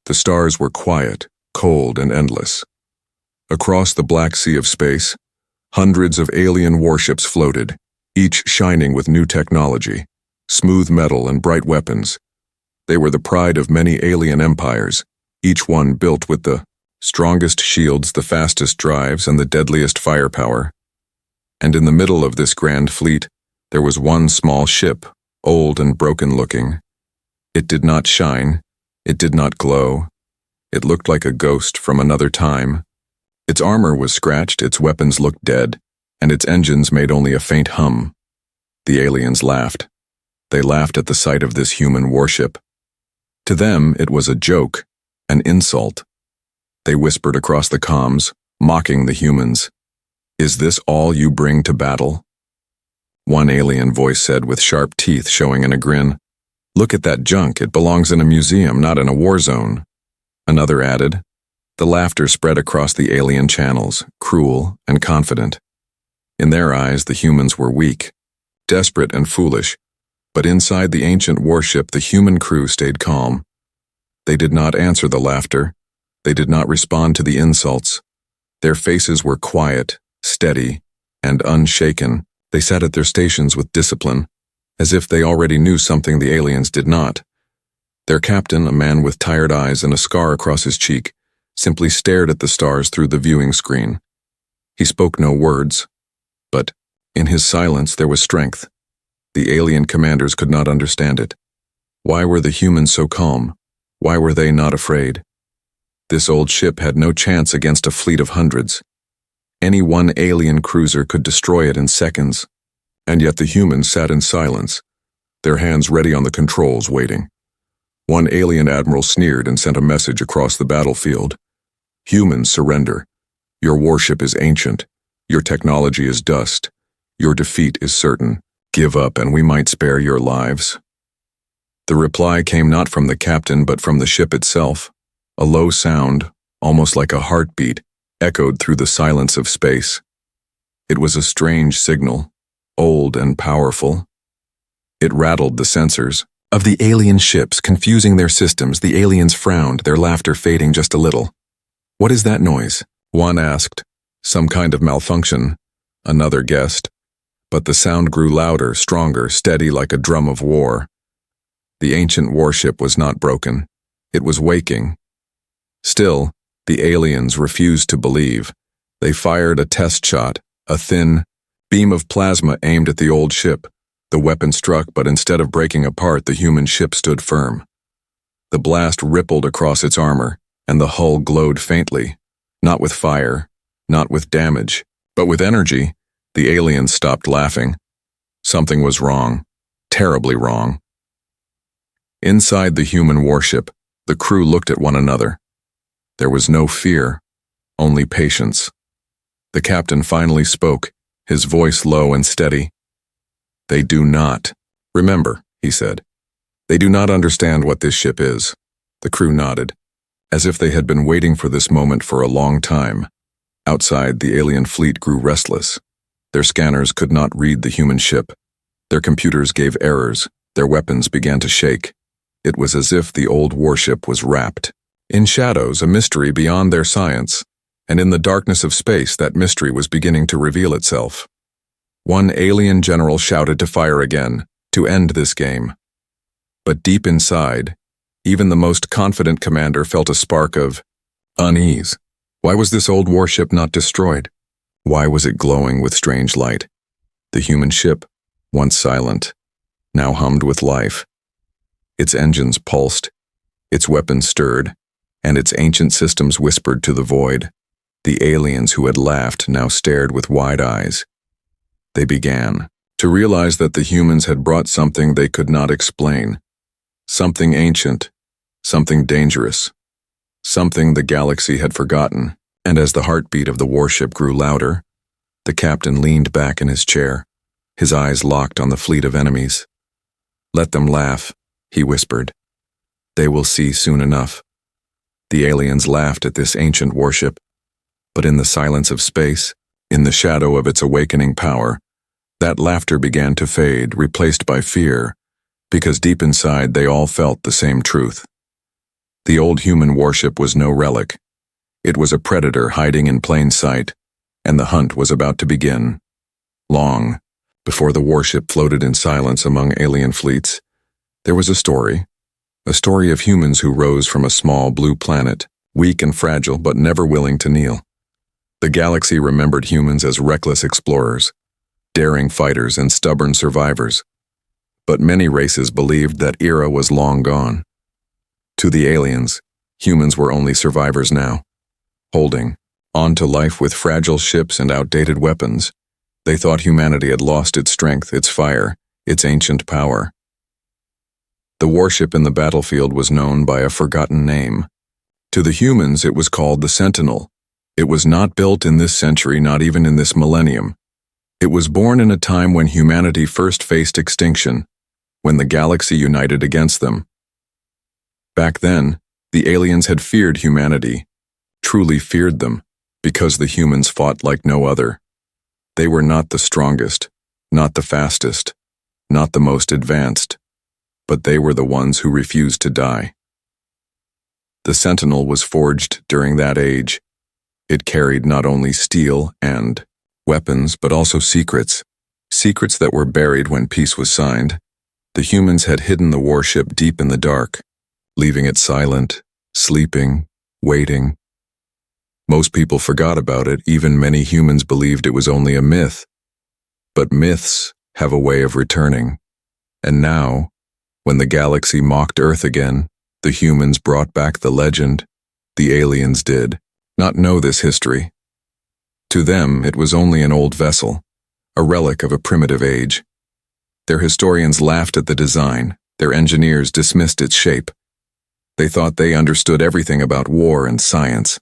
The stars were quiet, cold, and endless. Across the black sea of space, hundreds of alien warships floated, each shining with new technology, smooth metal and bright weapons. They were the pride of many alien empires, each one built with the strongest shields, the fastest drives, and the deadliest firepower. And in the middle of this grand fleet, there was one small ship, old and broken-looking. It did not shine, it did not glow. It looked like a ghost from another time. Its armor was scratched, its weapons looked dead, and its engines made only a faint hum. The aliens laughed. They laughed at the sight of this human warship. To them, it was a joke, an insult. They whispered across the comms, mocking the humans. "Is this all you bring to battle?" One alien voice said with sharp teeth showing in a grin, "Look at that junk, it belongs in a museum, not in a war zone." Another added. The laughter spread across the alien channels, cruel and confident. In their eyes, the humans were weak, desperate and foolish, but inside the ancient warship, the human crew stayed calm. They did not answer the laughter. They did not respond to the insults. Their faces were quiet, steady, and unshaken. They sat at their stations with discipline, as if they already knew something the aliens did not. Their captain, a man with tired eyes and a scar across his cheek, simply stared at the stars through the viewing screen. He spoke no words, but in his silence there was strength. The alien commanders could not understand it. Why were the humans so calm? Why were they not afraid? This old ship had no chance against a fleet of hundreds. Any one alien cruiser could destroy it in seconds, and yet the humans sat in silence, their hands ready on the controls, waiting. One alien admiral sneered and sent a message across the battlefield. "Humans, surrender. Your warship is ancient. Your technology is dust. Your defeat is certain. Give up and we might spare your lives." The reply came not from the captain but from the ship itself. A low sound, almost like a heartbeat, echoed through the silence of space. It was a strange signal, old and powerful. It rattled the sensors of the alien ships, confusing their systems. The aliens frowned, their laughter fading just a little. "What is that noise?" one asked. "Some kind of malfunction," another guessed. But the sound grew louder, stronger, steady like a drum of war. The ancient warship was not broken. It was waking. Still, the aliens refused to believe. They fired a test shot, a thin beam of plasma aimed at the old ship. The weapon struck, but instead of breaking apart, the human ship stood firm. The blast rippled across its armor, and the hull glowed faintly, not with fire, not with damage, but with energy. The aliens stopped laughing. Something was wrong, terribly wrong. Inside the human warship, the crew looked at one another. There was no fear, only patience. The captain finally spoke, his voice low and steady. "They do not. Remember," he said. "They do not understand what this ship is." The crew nodded, as if they had been waiting for this moment for a long time. Outside, the alien fleet grew restless. Their scanners could not read the human ship. Their computers gave errors. Their weapons began to shake. It was as if the old warship was wrapped in shadows, a mystery beyond their science, and in the darkness of space that mystery was beginning to reveal itself. One alien general shouted to fire again, to end this game. But deep inside, even the most confident commander felt a spark of unease. Why was this old warship not destroyed? Why was it glowing with strange light? The human ship, once silent, now hummed with life. Its engines pulsed, its weapons stirred, and its ancient systems whispered to the void. The aliens who had laughed now stared with wide eyes. They began to realize that the humans had brought something they could not explain. Something ancient, something dangerous, something the galaxy had forgotten. And as the heartbeat of the warship grew louder, the captain leaned back in his chair, his eyes locked on the fleet of enemies. "Let them laugh," he whispered. "They will see soon enough." The aliens laughed at this ancient warship, but in the silence of space, in the shadow of its awakening power, that laughter began to fade, replaced by fear, because deep inside they all felt the same truth. The old human warship was no relic. It was a predator hiding in plain sight, and the hunt was about to begin. Long before the warship floated in silence among alien fleets, there was a story of humans who rose from a small blue planet, weak and fragile but never willing to kneel. The galaxy remembered humans as reckless explorers, daring fighters and stubborn survivors. But many races believed that era was long gone. To the aliens, humans were only survivors now, holding on to life with fragile ships and outdated weapons. They thought humanity had lost its strength, its fire, its ancient power. The warship in the battlefield was known by a forgotten name. To the humans, it was called the Sentinel. It was not built in this century, not even in this millennium. It was born in a time when humanity first faced extinction, when the galaxy united against them. Back then, the aliens had feared humanity, truly feared them, because the humans fought like no other. They were not the strongest, not the fastest, not the most advanced, but they were the ones who refused to die. The Sentinel was forged during that age. It carried not only steel and weapons, but also secrets that were buried when peace was signed. The humans had hidden the warship deep in the dark, leaving it silent, sleeping, waiting. Most people forgot about it, even many humans believed it was only a myth. But myths have a way of returning. And now, when the galaxy mocked Earth again, the humans brought back the legend. The aliens did not know this history. To them, it was only an old vessel, a relic of a primitive age. Their historians laughed at the design. Their engineers dismissed its shape. They thought they understood everything about war and science.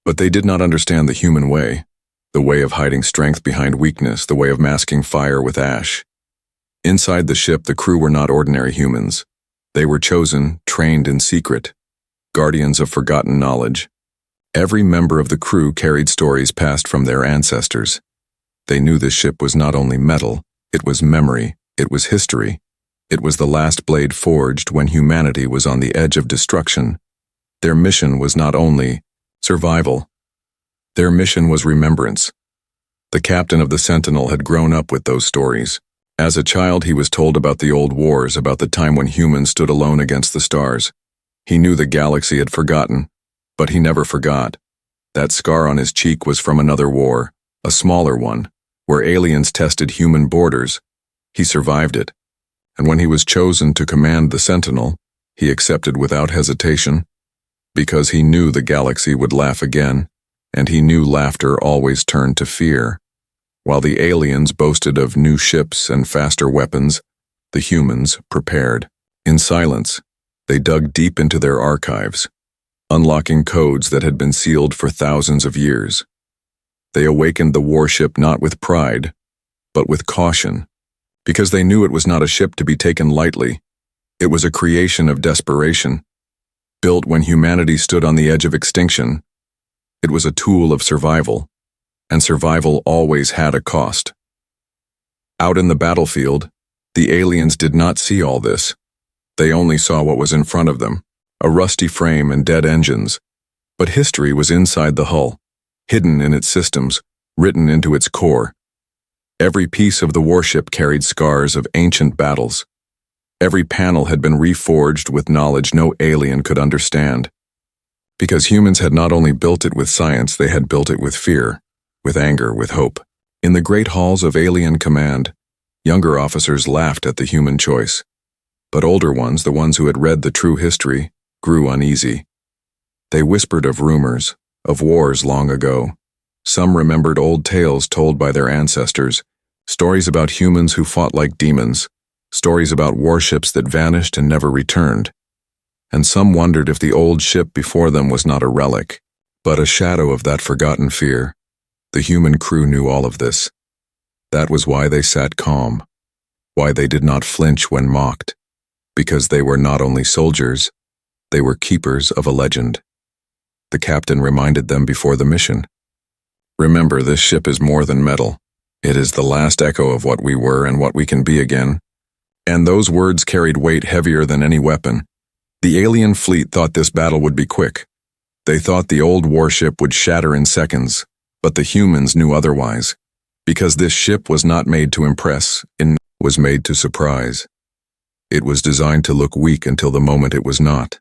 But they did not understand the human way, the way of hiding strength behind weakness, the way of masking fire with ash. Inside the ship, the crew were not ordinary humans. They were chosen, trained in secret, guardians of forgotten knowledge. Every member of the crew carried stories passed from their ancestors. They knew this ship was not only metal, it was memory, it was history. It was the last blade forged when humanity was on the edge of destruction. Their mission was not only survival. Their mission was remembrance. The captain of the Sentinel had grown up with those stories. As a child, he was told about the old wars, about the time when humans stood alone against the stars. He knew the galaxy had forgotten, but he never forgot. That scar on his cheek was from another war, a smaller one, where aliens tested human borders. He survived it. And when he was chosen to command the Sentinel, he accepted without hesitation, because he knew the galaxy would laugh again, and he knew laughter always turned to fear. While the aliens boasted of new ships and faster weapons, the humans prepared. In silence, they dug deep into their archives, unlocking codes that had been sealed for thousands of years. They awakened the warship not with pride, but with caution, because they knew it was not a ship to be taken lightly. It was a creation of desperation. Built when humanity stood on the edge of extinction, it was a tool of survival, and survival always had a cost. Out in the battlefield, the aliens did not see all this. They only saw what was in front of them, a rusty frame and dead engines. But history was inside the hull, hidden in its systems, written into its core. Every piece of the warship carried scars of ancient battles. Every panel had been reforged with knowledge no alien could understand. Because humans had not only built it with science, they had built it with fear, with anger, with hope. In the great halls of alien command, younger officers laughed at the human choice. But older ones, the ones who had read the true history, grew uneasy. They whispered of rumors, of wars long ago. Some remembered old tales told by their ancestors, stories about humans who fought like demons, stories about warships that vanished and never returned. And some wondered if the old ship before them was not a relic, but a shadow of that forgotten fear. The human crew knew all of this. That was why they sat calm, why they did not flinch when mocked, because they were not only soldiers, they were keepers of a legend. The captain reminded them before the mission. Remember, this ship is more than metal. It is the last echo of what we were and what we can be again. And those words carried weight heavier than any weapon. The alien fleet thought this battle would be quick. They thought the old warship would shatter in seconds, but the humans knew otherwise. Because this ship was not made to impress, it was made to surprise. It was designed to look weak until the moment it was not.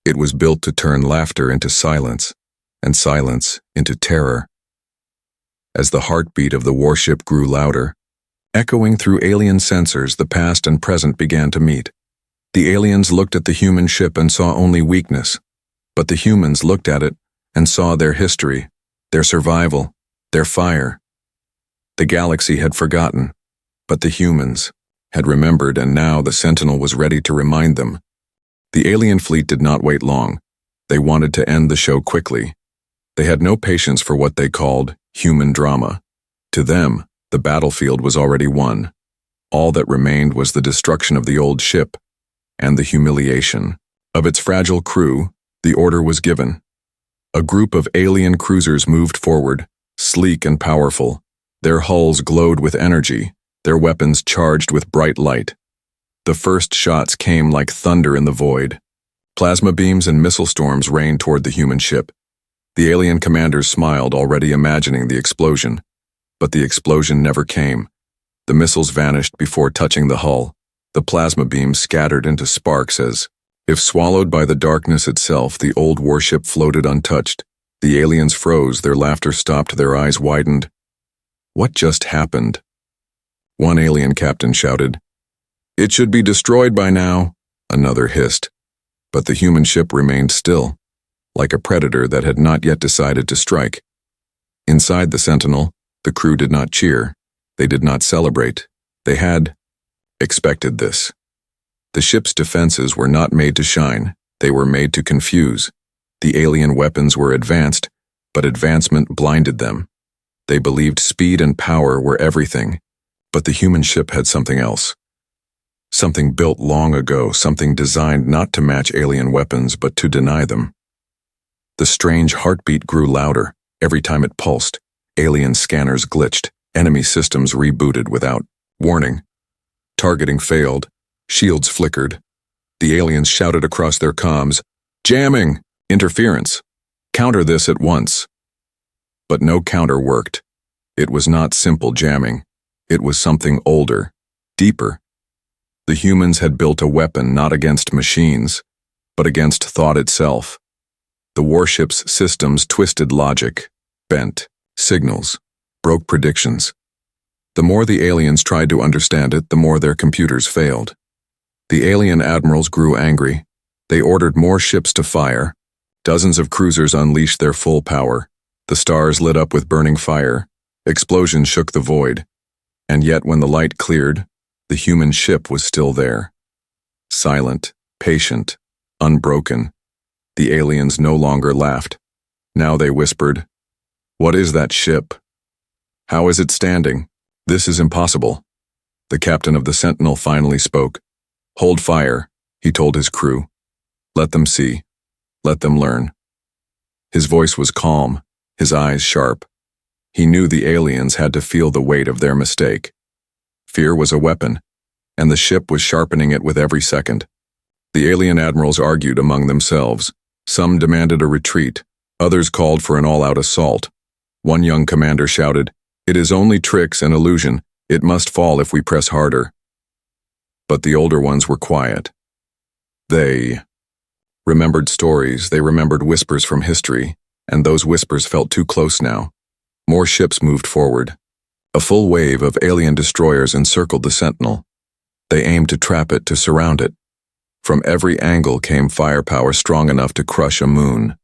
It was built to turn laughter into silence, and silence into terror. As the heartbeat of the warship grew louder, echoing through alien sensors, the past and present began to meet. The aliens looked at the human ship and saw only weakness, but the humans looked at it and saw their history, their survival, their fire. The galaxy had forgotten, but the humans had remembered, and now the Sentinel was ready to remind them. The alien fleet did not wait long. They wanted to end the show quickly. They had no patience for what they called human drama. To them, the battlefield was already won. All that remained was the destruction of the old ship and the humiliation of its fragile crew. The order was given. A group of alien cruisers moved forward, sleek and powerful. Their hulls glowed with energy, their weapons charged with bright light. The first shots came like thunder in the void. Plasma beams and missile storms rained toward the human ship. The alien commanders smiled, already imagining the explosion. But the explosion never came. The missiles vanished before touching the hull. The plasma beams scattered into sparks as, if swallowed by the darkness itself, the old warship floated untouched. The aliens froze, their laughter stopped, their eyes widened. What just happened? One alien captain shouted, "It should be destroyed by now," another hissed. But the human ship remained still, like a predator that had not yet decided to strike. Inside the Sentinel, the crew did not cheer. They did not celebrate. They had expected this. The ship's defenses were not made to shine. They were made to confuse. The alien weapons were advanced, but advancement blinded them. They believed speed and power were everything, but the human ship had something else. Something built long ago, something designed not to match alien weapons, but to deny them. The strange heartbeat grew louder. Every time it pulsed, alien scanners glitched, enemy systems rebooted without warning. Targeting failed, shields flickered. The aliens shouted across their comms, "Jamming! Interference! Counter this at once!" But no counter worked. It was not simple jamming. It was something older, deeper. The humans had built a weapon not against machines, but against thought itself. The warship's systems twisted logic, bent signals, broke predictions. The more the aliens tried to understand it, the more their computers failed. The alien admirals grew angry. They ordered more ships to fire. Dozens of cruisers unleashed their full power. The stars lit up with burning fire. Explosions shook the void. And yet when the light cleared, the human ship was still there. Silent, patient, unbroken. The aliens no longer laughed. Now they whispered, "What is that ship? How is it standing? This is impossible." The captain of the Sentinel finally spoke. "Hold fire," he told his crew. "Let them see. Let them learn." His voice was calm, his eyes sharp. He knew the aliens had to feel the weight of their mistake. Fear was a weapon, and the ship was sharpening it with every second. The alien admirals argued among themselves. Some demanded a retreat, others called for an all-out assault. One young commander shouted, "It is only tricks and illusion. It must fall if we press harder." But the older ones were quiet. They remembered stories, they remembered whispers from history, and those whispers felt too close now. More ships moved forward. A full wave of alien destroyers encircled the Sentinel. They aimed to trap it, to surround it. From every angle came firepower strong enough to crush a moon.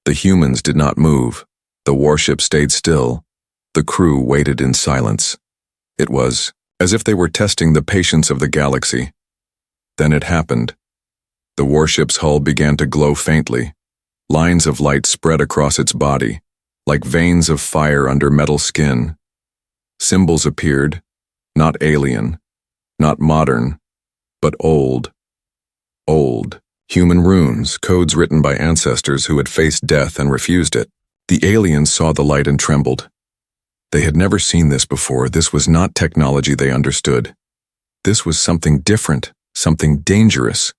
The humans did not move. The warship stayed still. The crew waited in silence. It was as if they were testing the patience of the galaxy. Then it happened. The warship's hull began to glow faintly. Lines of light spread across its body, like veins of fire under metal skin. Symbols appeared, not alien, not modern, but old. Old. Human runes, codes written by ancestors who had faced death and refused it. The aliens saw the light and trembled. They had never seen this before. This was not technology they understood. This was something different, something dangerous.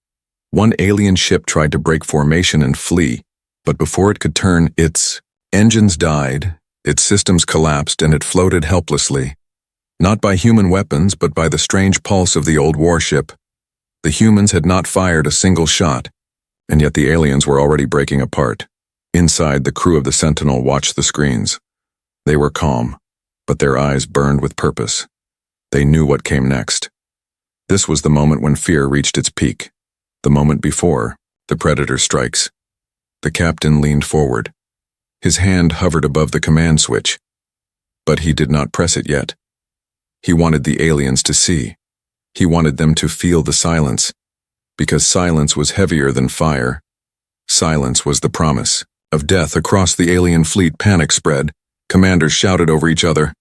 One alien ship tried to break formation and flee, but before it could turn, its engines died, its systems collapsed, and it floated helplessly. Not by human weapons, but by the strange pulse of the old warship. The humans had not fired a single shot, and yet the aliens were already breaking apart. Inside, the crew of the Sentinel watched the screens. They were calm, but their eyes burned with purpose. They knew what came next. This was the moment when fear reached its peak. The moment before, the Predator strikes. The captain leaned forward. His hand hovered above the command switch, but he did not press it yet. He wanted the aliens to see. He wanted them to feel the silence, because silence was heavier than fire. Silence was the promise of death. Across the alien fleet, panic spread. Commanders shouted over each other,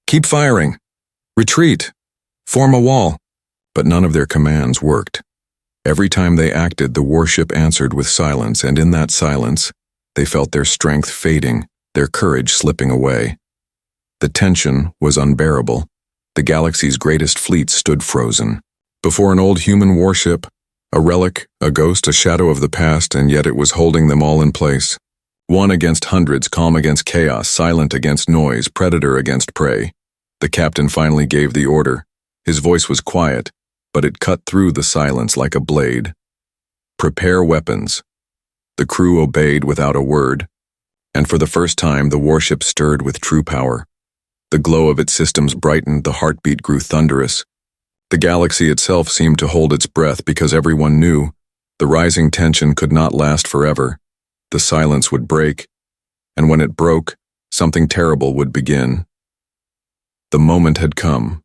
"Keep firing! Retreat! Form a wall!" But none of their commands worked. Every time they acted, the warship answered with silence, and in that silence, they felt their strength fading, their courage slipping away. The tension was unbearable. The galaxy's greatest fleet stood frozen. Before an old human warship, a relic, a ghost, a shadow of the past, and yet it was holding them all in place. One against hundreds, calm against chaos, silent against noise, predator against prey. The captain finally gave the order. His voice was quiet, but it cut through the silence like a blade. "Prepare weapons." The crew obeyed without a word, and for the first time the warship stirred with true power. The glow of its systems brightened, the heartbeat grew thunderous. The galaxy itself seemed to hold its breath because everyone knew the rising tension could not last forever. The silence would break, and when it broke, something terrible would begin. The moment had come.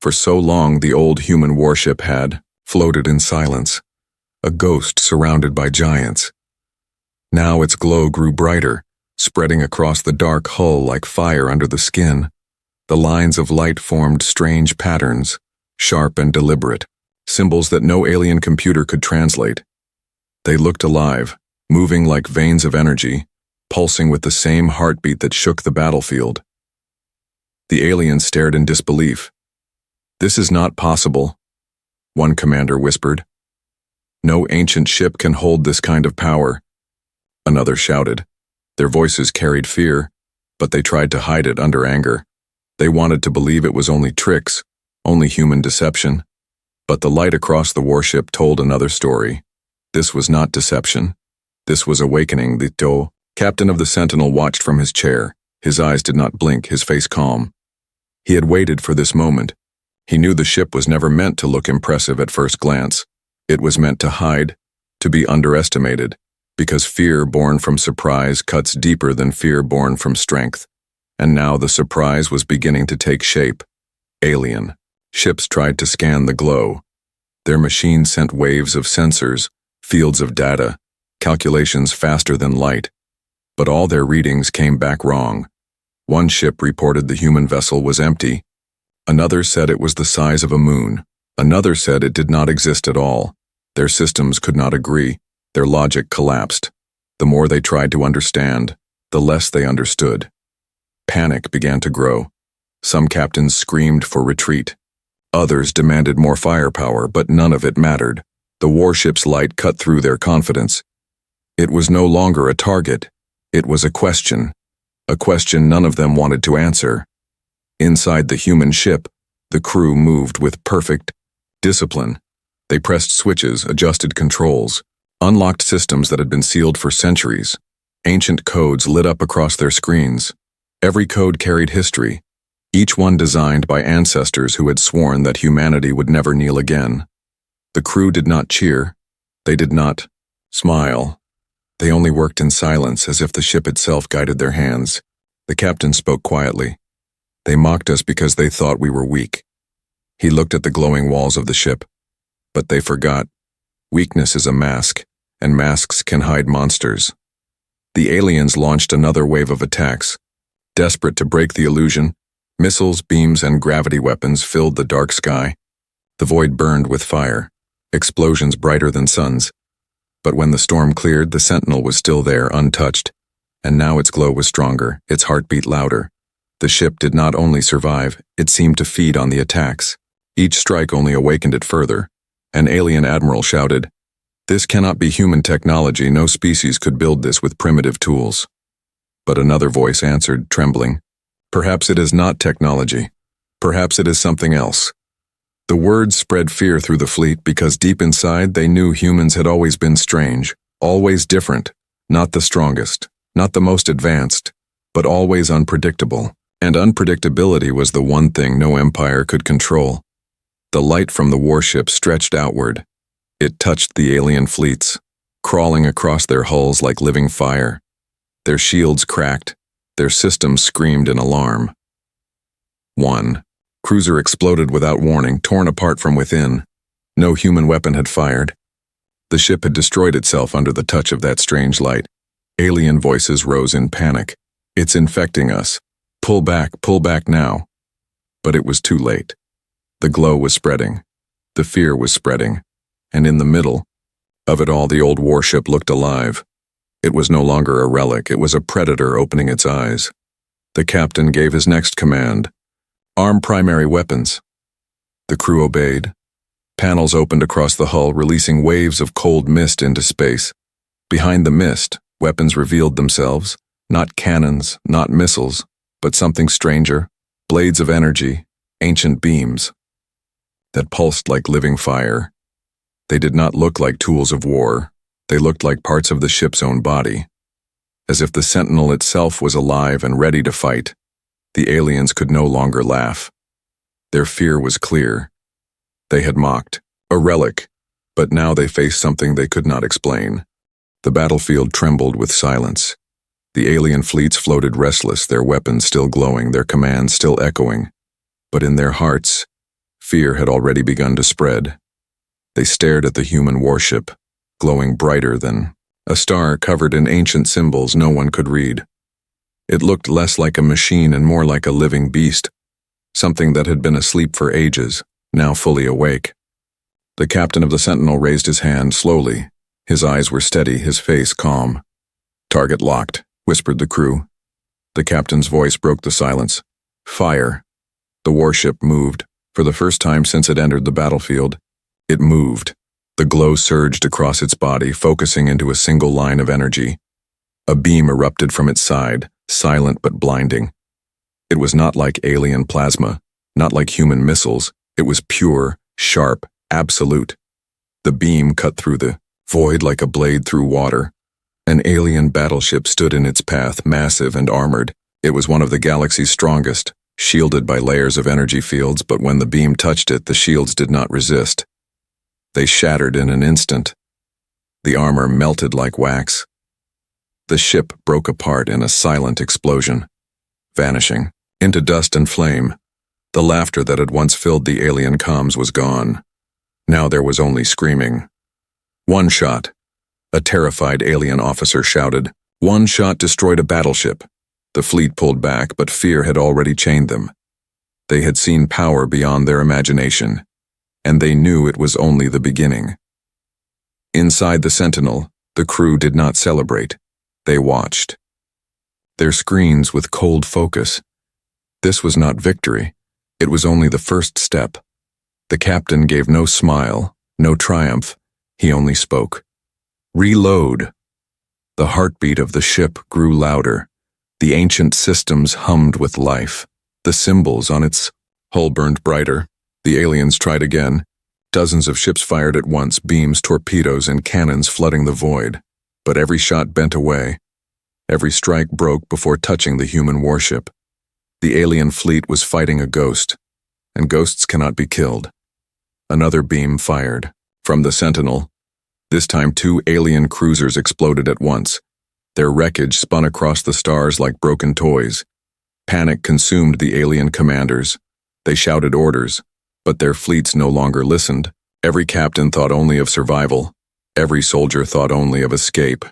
For so long, the old human warship had floated in silence, a ghost surrounded by giants. Now its glow grew brighter, spreading across the dark hull like fire under the skin. The lines of light formed strange patterns, sharp and deliberate, symbols that no alien computer could translate. They looked alive, moving like veins of energy, pulsing with the same heartbeat that shook the battlefield. The aliens stared in disbelief. "This is not possible," one commander whispered. "No ancient ship can hold this kind of power," another shouted. Their voices carried fear, but they tried to hide it under anger. They wanted to believe it was only tricks, only human deception. But the light across the warship told another story. This was not deception. This was awakening. The captain of the Sentinel watched from his chair. His eyes did not blink, his face calm. He had waited for this moment. He knew the ship was never meant to look impressive at first glance. It was meant to hide, to be underestimated, because fear born from surprise cuts deeper than fear born from strength. And now the surprise was beginning to take shape. Alien. Ships tried to scan the glow. Their machines sent waves of sensors, fields of data, calculations faster than light. But all their readings came back wrong. One ship reported the human vessel was empty. Another said it was the size of a moon. Another said it did not exist at all. Their systems could not agree. Their logic collapsed. The more they tried to understand, the less they understood. Panic began to grow. Some captains screamed for retreat. Others demanded more firepower, but none of it mattered. The warship's light cut through their confidence. It was no longer a target. It was a question none of them wanted to answer. Inside the human ship, the crew moved with perfect discipline. They pressed switches, adjusted controls, unlocked systems that had been sealed for centuries. Ancient codes lit up across their screens. Every code carried history, each one designed by ancestors who had sworn that humanity would never kneel again. The crew did not cheer. They did not smile. They only worked in silence, as if the ship itself guided their hands. The captain spoke quietly. "They mocked us because they thought we were weak." He looked at the glowing walls of the ship. But they forgot. Weakness is a mask, and masks can hide monsters. The aliens launched another wave of attacks. Desperate to break the illusion, missiles, beams, and gravity weapons filled the dark sky. The void burned with fire, explosions brighter than suns. But when the storm cleared, the Sentinel was still there, untouched. And now its glow was stronger, its heartbeat louder. The ship did not only survive, it seemed to feed on the attacks. Each strike only awakened it further. An alien admiral shouted, This cannot be human technology. No species could build this with primitive tools. But another voice answered, trembling. Perhaps it is not technology. Perhaps it is something else. The words spread fear through the fleet because deep inside they knew humans had always been strange, always different, not the strongest, not the most advanced, but always unpredictable. And unpredictability was the one thing no empire could control. The light from the warship stretched outward. It touched the alien fleets, crawling across their hulls like living fire. Their shields cracked. Their systems screamed in alarm. 1. Cruiser exploded without warning, torn apart from within. No human weapon had fired. The ship had destroyed itself under the touch of that strange light. Alien voices rose in panic. It's infecting us. Pull back now. But it was too late. The glow was spreading. The fear was spreading. And in the middle of it all, the old warship looked alive. It was no longer a relic. It was a predator opening its eyes. The captain gave his next command. Arm primary weapons. The crew obeyed. Panels opened across the hull, releasing waves of cold mist into space. Behind the mist, weapons revealed themselves. Not cannons, not missiles, but something stranger. Blades of energy, ancient beams that pulsed like living fire. They did not look like tools of war. They looked like parts of the ship's own body. As if the Sentinel itself was alive and ready to fight. The aliens could no longer laugh. Their fear was clear. They had mocked a relic, but now they faced something they could not explain. The battlefield trembled with silence. The alien fleets floated restless, their weapons still glowing, their commands still echoing. But in their hearts, fear had already begun to spread. They stared at the human warship, glowing brighter than a star covered in ancient symbols no one could read. It looked less like a machine and more like a living beast, something that had been asleep for ages, now fully awake. The captain of the Sentinel raised his hand slowly. His eyes were steady, his face calm. Target locked, whispered the crew. The captain's voice broke the silence. Fire. The warship moved. For the first time since it entered the battlefield, it moved. The glow surged across its body, focusing into a single line of energy. A beam erupted from its side, silent but blinding. It was not like alien plasma, not like human missiles. It was pure, sharp, absolute. The beam cut through the void like a blade through water. An alien battleship stood in its path, massive and armored. It was one of the galaxy's strongest, shielded by layers of energy fields, but when the beam touched it, the shields did not resist. They shattered in an instant. The armor melted like wax. The ship broke apart in a silent explosion, vanishing into dust and flame. The laughter that had once filled the alien comms was gone. Now there was only screaming. One shot. A terrified alien officer shouted. One shot destroyed a battleship. The fleet pulled back, but fear had already chained them. They had seen power beyond their imagination, and they knew it was only the beginning. Inside the Sentinel, the crew did not celebrate. They watched. Their screens with cold focus. This was not victory. It was only the first step. The captain gave no smile, no triumph. He only spoke. Reload. The heartbeat of the ship grew louder. The ancient systems hummed with life. The symbols on its hull burned brighter. The aliens tried again. Dozens of ships fired at once, beams, torpedoes, and cannons flooding the void. But every shot bent away. Every strike broke before touching the human warship. The alien fleet was fighting a ghost, and ghosts cannot be killed. Another beam fired. From the Sentinel. This time 2 alien cruisers exploded at once. Their wreckage spun across the stars like broken toys. Panic consumed the alien commanders. They shouted orders, but their fleets no longer listened. Every captain thought only of survival. Every soldier thought only of escape.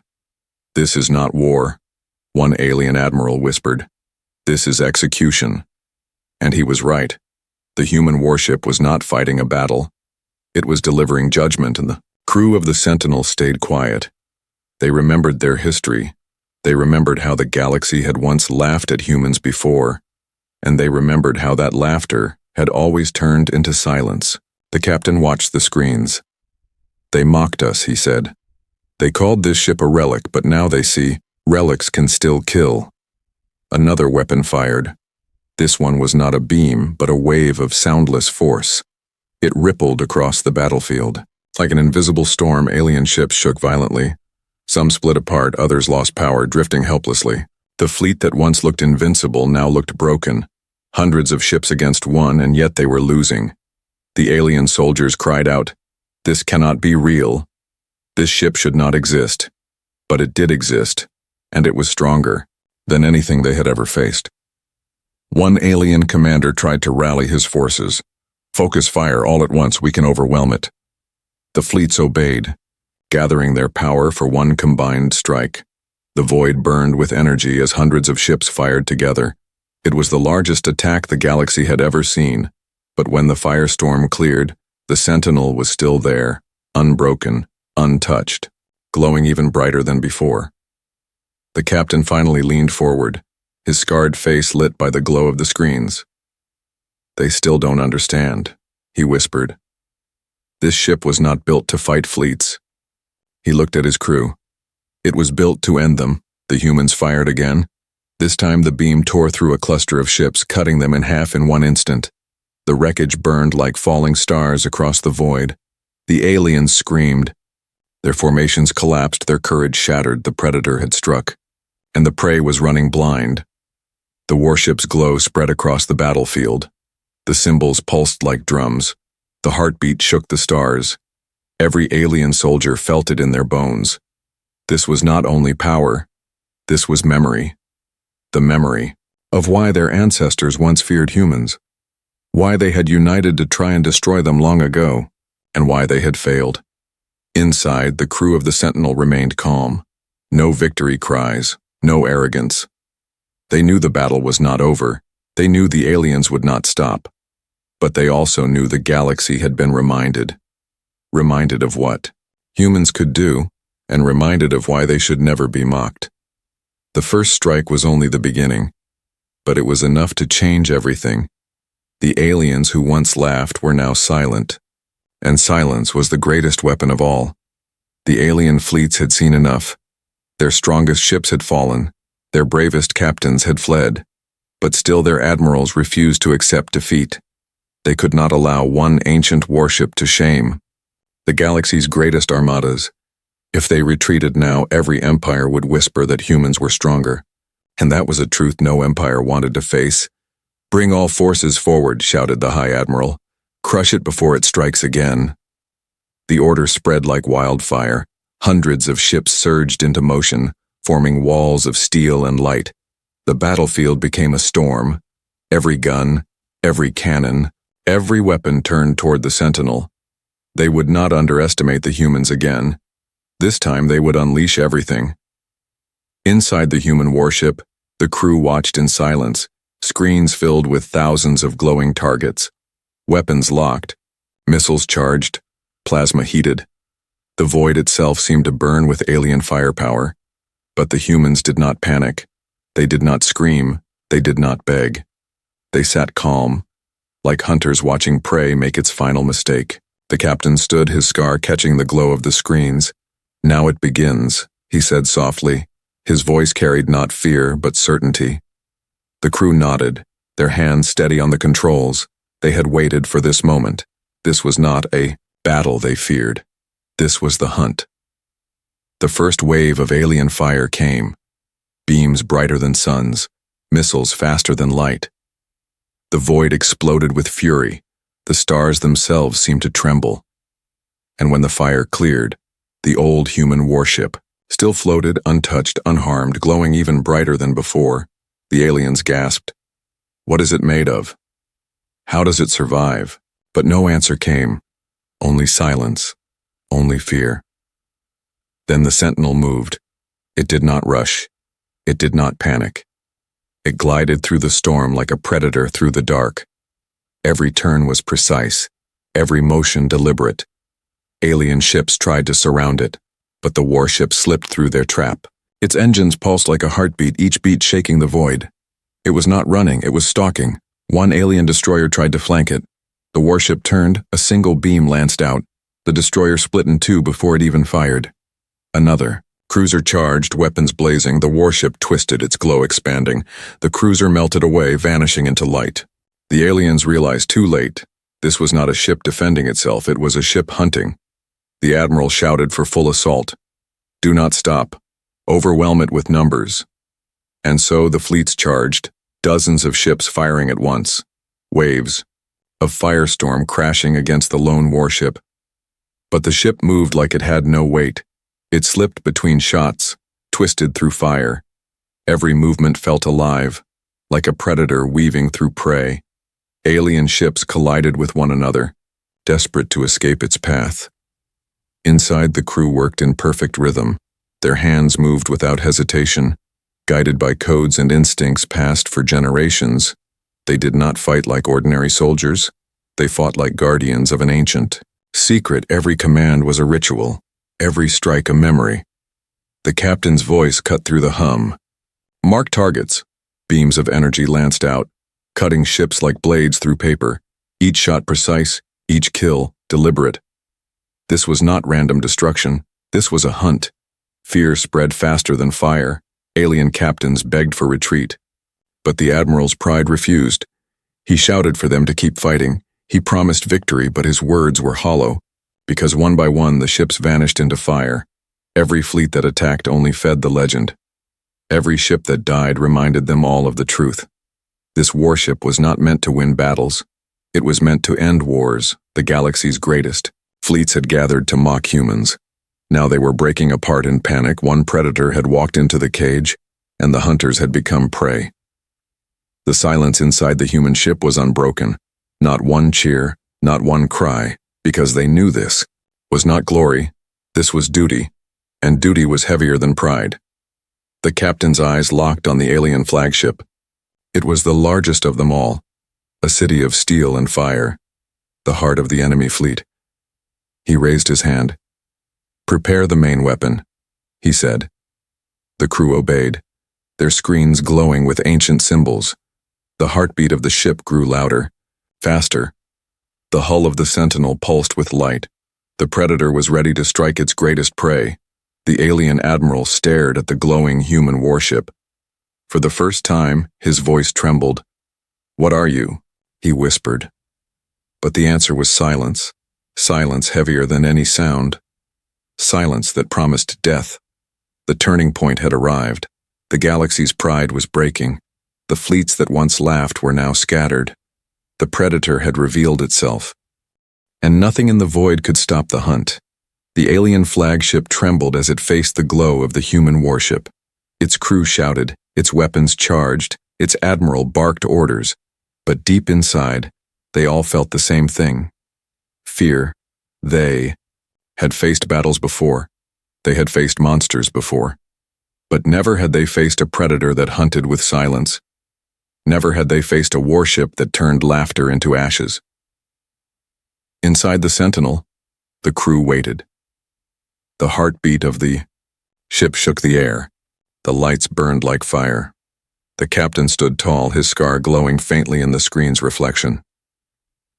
This is not war, one alien admiral whispered. This is execution. And he was right. The human warship was not fighting a battle. It was delivering judgment, and the crew of the Sentinel stayed quiet. They remembered their history. They remembered how the galaxy had once laughed at humans before, and they remembered how that laughter had always turned into silence. The captain watched the screens. They mocked us, he said. They called this ship a relic, but now they see relics can still kill. Another weapon fired. This one was not a beam, but a wave of soundless force. It rippled across the battlefield. Like an invisible storm, alien ships shook violently. Some split apart, others lost power, drifting helplessly. The fleet that once looked invincible now looked broken. Hundreds of ships against one, and yet they were losing. The alien soldiers cried out, "This cannot be real. This ship should not exist." But it did exist, and it was stronger than anything they had ever faced. One alien commander tried to rally his forces. "Focus fire all at once, we can overwhelm it." The fleets obeyed, gathering their power for one combined strike. The void burned with energy as hundreds of ships fired together. It was the largest attack the galaxy had ever seen, but when the firestorm cleared, the Sentinel was still there, unbroken, untouched, glowing even brighter than before. The captain finally leaned forward, his scarred face lit by the glow of the screens. "They still don't understand," he whispered. "This ship was not built to fight fleets." He looked at his crew. It was built to end them. The humans fired again. This time the beam tore through a cluster of ships, cutting them in half in one instant. The wreckage burned like falling stars across the void. The aliens screamed. Their formations collapsed, their courage shattered. The predator had struck, and the prey was running blind. The warship's glow spread across the battlefield. The symbols pulsed like drums. The heartbeat shook the stars. Every alien soldier felt it in their bones. This was not only power, this was memory. The memory of why their ancestors once feared humans, why they had united to try and destroy them long ago, and why they had failed. Inside, the crew of the Sentinel remained calm. No victory cries, no arrogance. They knew the battle was not over. They knew the aliens would not stop. But they also knew the galaxy had been reminded. Reminded of what humans could do, and reminded of why they should never be mocked. The first strike was only the beginning, but it was enough to change everything. The aliens who once laughed were now silent, and silence was the greatest weapon of all. The alien fleets had seen enough. Their strongest ships had fallen, their bravest captains had fled, but still their admirals refused to accept defeat. They could not allow one ancient warship to shame. The galaxy's greatest armadas. If they retreated now, every empire would whisper that humans were stronger. And that was a truth no empire wanted to face. "Bring all forces forward," shouted the High Admiral. "Crush it before it strikes again." The order spread like wildfire. Hundreds of ships surged into motion, forming walls of steel and light. The battlefield became a storm. Every gun, every cannon, every weapon turned toward the Sentinel. They would not underestimate the humans again. This time they would unleash everything. Inside the human warship, the crew watched in silence, screens filled with thousands of glowing targets. Weapons locked, missiles charged, plasma heated. The void itself seemed to burn with alien firepower. But the humans did not panic. They did not scream. They did not beg. They sat calm, like hunters watching prey make its final mistake. The captain stood, his scar catching the glow of the screens. "Now it begins," he said softly. His voice carried not fear, but certainty. The crew nodded, their hands steady on the controls. They had waited for this moment. This was not a battle they feared. This was the hunt. The first wave of alien fire came. Beams brighter than suns, missiles faster than light. The void exploded with fury. The stars themselves seemed to tremble. And when the fire cleared, the old human warship still floated, untouched, unharmed, glowing even brighter than before. The aliens gasped. "What is it made of? How does it survive?" But no answer came. Only silence. Only fear. Then the Sentinel moved. It did not rush. It did not panic. It glided through the storm like a predator through the dark. Every turn was precise, every motion deliberate. Alien ships tried to surround it, but the warship slipped through their trap. Its engines pulsed like a heartbeat, each beat shaking the void. It was not running, it was stalking. One alien destroyer tried to flank it. The warship turned, a single beam lanced out. The destroyer split in two before it even fired. Another. Cruiser charged, weapons blazing, the warship twisted, its glow expanding. The cruiser melted away, vanishing into light. The aliens realized too late. This was not a ship defending itself, it was a ship hunting. The admiral shouted for full assault. Do not stop. Overwhelm it with numbers. And so the fleets charged, dozens of ships firing at once. Waves of firestorm crashing against the lone warship. But the ship moved like it had no weight. It slipped between shots, twisted through fire. Every movement felt alive, like a predator weaving through prey. Alien ships collided with one another, desperate to escape its path. Inside, the crew worked in perfect rhythm. Their hands moved without hesitation, guided by codes and instincts passed for generations. They did not fight like ordinary soldiers. They fought like guardians of an ancient secret. Every command was a ritual, every strike a memory. The captain's voice cut through the hum. Mark targets. Beams of energy lanced out, cutting ships like blades through paper. Each shot precise, each kill deliberate. This was not random destruction. This was a hunt. Fear spread faster than fire. Alien captains begged for retreat. But the admiral's pride refused. He shouted for them to keep fighting. He promised victory, but his words were hollow, because one by one the ships vanished into fire. Every fleet that attacked only fed the legend. Every ship that died reminded them all of the truth. This warship was not meant to win battles. It was meant to end wars, the galaxy's greatest. Fleets had gathered to mock humans. Now they were breaking apart in panic. One predator had walked into the cage, and the hunters had become prey. The silence inside the human ship was unbroken. Not one cheer, not one cry, because they knew this was not glory, this was duty, and duty was heavier than pride. The captain's eyes locked on the alien flagship. It was the largest of them all, a city of steel and fire, the heart of the enemy fleet. He raised his hand. Prepare the main weapon, he said. The crew obeyed, their screens glowing with ancient symbols. The heartbeat of the ship grew louder, faster. The hull of the Sentinel pulsed with light. The Predator was ready to strike its greatest prey. The alien admiral stared at the glowing human warship. For the first time, his voice trembled. "What are you?" he whispered. But the answer was silence. Silence heavier than any sound. Silence that promised death. The turning point had arrived. The galaxy's pride was breaking. The fleets that once laughed were now scattered. The Predator had revealed itself. And nothing in the void could stop the hunt. The alien flagship trembled as it faced the glow of the human warship. Its crew shouted, its weapons charged, its admiral barked orders. But deep inside, they all felt the same thing. Fear. They had faced battles before. They had faced monsters before. But never had they faced a predator that hunted with silence. Never had they faced a warship that turned laughter into ashes. Inside the Sentinel, the crew waited. The heartbeat of the ship shook the air. The lights burned like fire. The captain stood tall, his scar glowing faintly in the screen's reflection.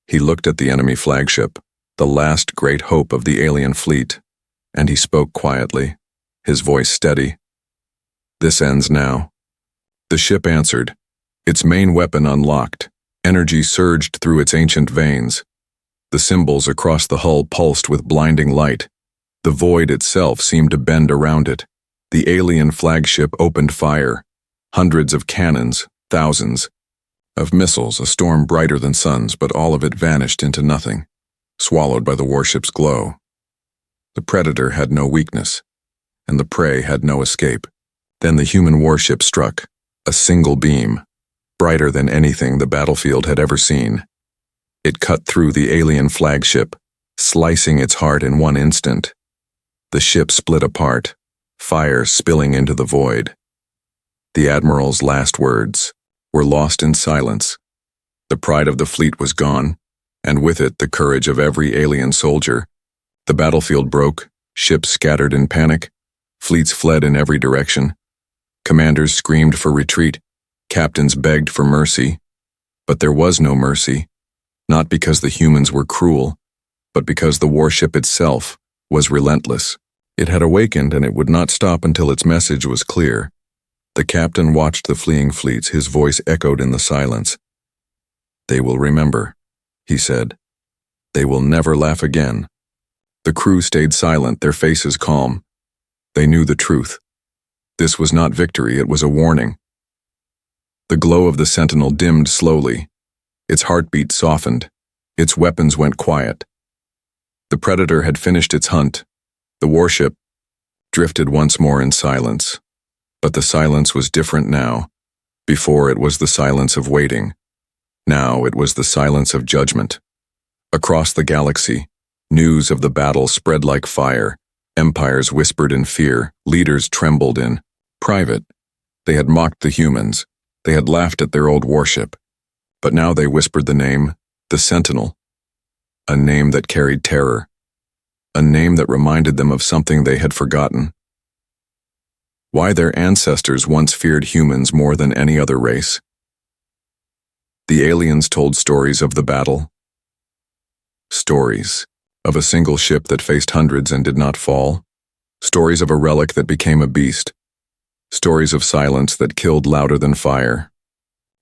He looked at the enemy flagship, the last great hope of the alien fleet, and he spoke quietly, his voice steady. "This ends now." The ship answered, its main weapon unlocked. Energy surged through its ancient veins. The symbols across the hull pulsed with blinding light. The void itself seemed to bend around it. The alien flagship opened fire. Hundreds of cannons, thousands of missiles, a storm brighter than suns, but all of it vanished into nothing, swallowed by the warship's glow. The Predator had no weakness, and the prey had no escape. Then the human warship struck, a single beam, brighter than anything the battlefield had ever seen. It cut through the alien flagship, slicing its heart in one instant. The ship split apart, fire spilling into the void. The admiral's last words were lost in silence. The pride of the fleet was gone, and with it the courage of every alien soldier. The battlefield broke, ships scattered in panic, fleets fled in every direction. Commanders screamed for retreat, captains begged for mercy. But there was no mercy, not because the humans were cruel, but because the warship itself was relentless. It had awakened, and it would not stop until its message was clear. The captain watched the fleeing fleets, his voice echoed in the silence. "They will remember," he said. "They will never laugh again." The crew stayed silent, their faces calm. They knew the truth. This was not victory, it was a warning. The glow of the Sentinel dimmed slowly. Its heartbeat softened. Its weapons went quiet. The Predator had finished its hunt. The warship drifted once more in silence. But the silence was different now. Before, it was the silence of waiting. Now it was the silence of judgment. Across the galaxy, news of the battle spread like fire. Empires whispered in fear, leaders trembled in private. They had mocked the humans. They had laughed at their old warship. But now they whispered the name, the Sentinel. A name that carried terror. A name that reminded them of something they had forgotten. Why their ancestors once feared humans more than any other race. The aliens told stories of the battle. Stories of a single ship that faced hundreds and did not fall. Stories of a relic that became a beast. Stories of silence that killed louder than fire.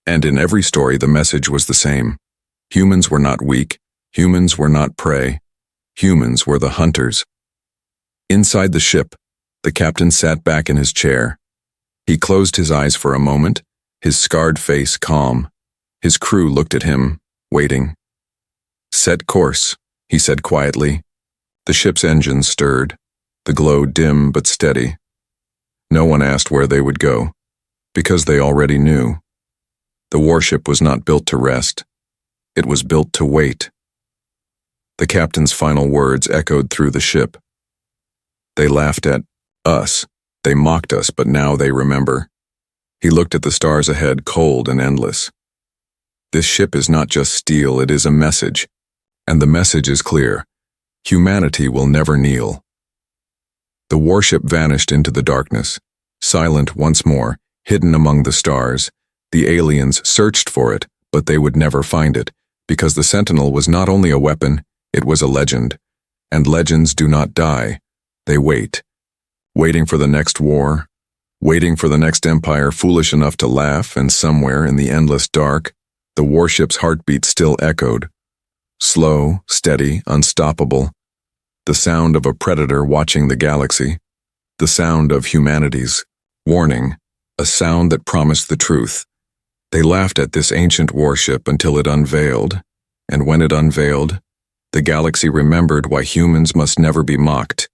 And in every story the message was the same. Humans were not weak. Humans were not prey. Humans were the hunters. Inside the ship, the captain sat back in his chair. He closed his eyes for a moment, his scarred face calm. His crew looked at him, waiting. "Set course," he said quietly. The ship's engines stirred, the glow dim but steady. No one asked where they would go, because they already knew. The warship was not built to rest. It was built to wait. The captain's final words echoed through the ship. They laughed at us. They mocked us, but now they remember. He looked at the stars ahead, cold and endless. This ship is not just steel, it is a message. And the message is clear. Humanity will never kneel. The warship vanished into the darkness, silent once more, hidden among the stars. The aliens searched for it, but they would never find it, because the Sentinel was not only a weapon, it was a legend. And legends do not die. They wait. Waiting for the next war, waiting for the next empire foolish enough to laugh, and somewhere in the endless dark, the warship's heartbeat still echoed. Slow, steady, unstoppable. The sound of a predator watching the galaxy. The sound of humanity's warning. A sound that promised the truth. They laughed at this ancient warship until it unveiled. And when it unveiled, the galaxy remembered why humans must never be mocked.